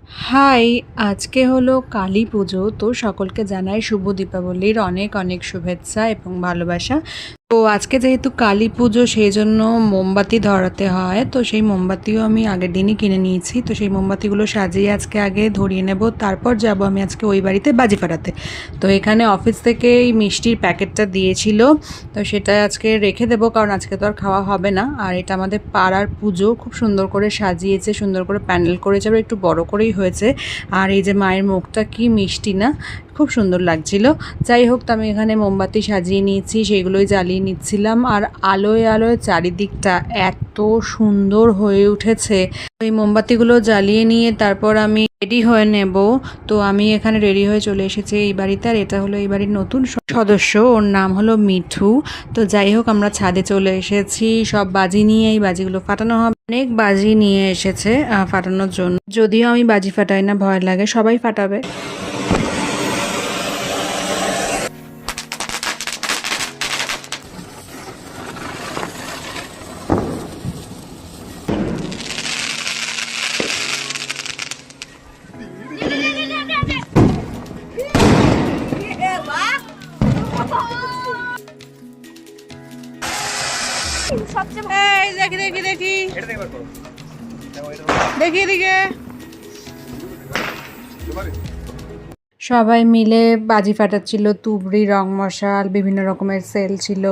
High, আজকে হলো কালী পুজো। তো সকলকে জানাই শুভ দীপাবলির অনেক অনেক শুভেচ্ছা এবং ভালোবাসা। তো আজকে যেহেতু কালী পুজো সেই জন্য মোমবাতি ধরাতে হয়, তো সেই মোমবাতিও আমি আগের দিনই কিনে নিয়েছি। তো সেই মোমবাতিগুলো সাজিয়ে আজকে আগে ধরিয়ে নেব, তারপর যাব আমি আজকে ওই বাড়িতে বাজি ফাটাতে। তো এখানে অফিস থেকে এই মিষ্টির প্যাকেটটা দিয়েছিল, তো সেটা আজকে রেখে দেবো, কারণ আজকে তো আর খাওয়া হবে না। আর এটা আমাদের পাড়ার পুজো, খুব সুন্দর করে সাজিয়েছে, সুন্দর করে প্যান্ডেল করেছে, আর একটু বড় করেই হয়েছে। আর এই যে মায়ের মুখটা কি মিষ্টি না, খুব সুন্দর লাগছিল। যাই হোক, তো আমি এখানে মোমবাতি সাজিয়ে নিয়েছি, সেগুলোই জ্বালিয়ে নিচ্ছিলাম। আর আলোয় আলোয় চারিদিকটা এত সুন্দর হয়ে উঠেছে। এই মোমবাতিগুলো জ্বালিয়ে নিয়ে তারপর আমি রেডি হয়ে নেব। তো আমি এখানে রেডি হয়ে চলে এসেছি এই বাড়িতে। আর এটা হলো এই বাড়ির নতুন সদস্য, ওর নাম হলো মিঠু। তো যাই হোক, আমরা ছাদে চলে এসেছি সব বাজি নিয়ে। এই বাজিগুলো ফাটানো হবে, অনেক বাজি নিয়ে এসেছে ফাটানোর জন্য। যদিও আমি বাজি ফাটাই না, ভয় লাগে, সবাই ফাটাবে। এই দেখি দেখি দেখি দেখি এদিকে। সবাই মিলে বাজি ফাটাচ্ছিল, তুবড়ি, রং মশাল, বিভিন্ন রকমের সেল ছিল,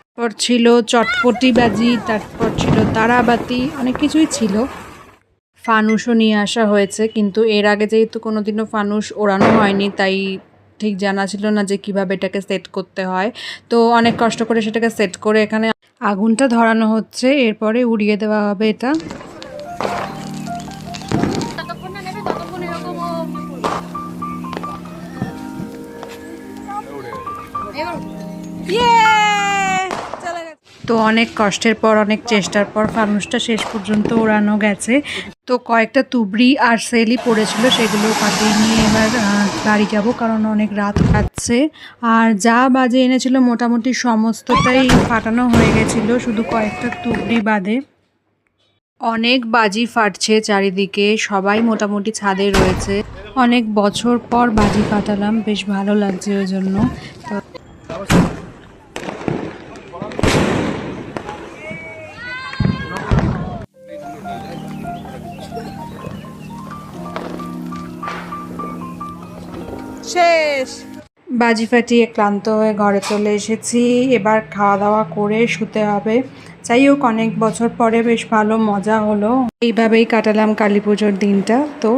তারপর ছিল চটপটি বাজি, তারপর ছিল তারাবাতি, অনেক কিছুই ছিল। ফানুসও নিয়ে আসা হয়েছে, কিন্তু এর আগে যেহেতু কোনোদিনও ফানুস ওড়ানো হয়নি, তাই ঠিক জানা ছিল না যে কিভাবে এটাকে সেট করতে হয়। তো অনেক কষ্ট করে সেটাকে সেট করে এখানে আগুনটা ধরানো হচ্ছে, এরপরে উড়িয়ে দেওয়া হবে এটা। তো অনেক কষ্টের পর, অনেক চেষ্টার পর ফানুসটা শেষ পর্যন্ত ওড়ানো গেছে। তো কয়েকটা তুবড়ি আর সেলই পড়েছিল, সেগুলো ফাটিয়ে নিয়ে এবার বাড়ি যাব, কারণ অনেক রাত কাটছে। আর যা বাজে এনেছিল মোটামুটি সমস্তটাই ফাটানো হয়ে গেছিলো, শুধু কয়েকটা তুবড়ি বাদে। অনেক বাজি ফাটছে চারিদিকে, সবাই মোটামুটি ছাদে রয়েছে। অনেক বছর পর বাজি ফাটালাম, বেশ ভালো লাগছে ওই জন্য। তো শেষ বাজি ফাটিয়ে ক্লান্ত হয়ে ঘরে চলে এসেছি। এবার খাওয়া দাওয়া করে শুতে হবে। যাই হোক, অনেক বছর পরে বেশ ভালো মজা হলো। এইভাবেই কাটালাম কালী পুজোর দিনটা। তো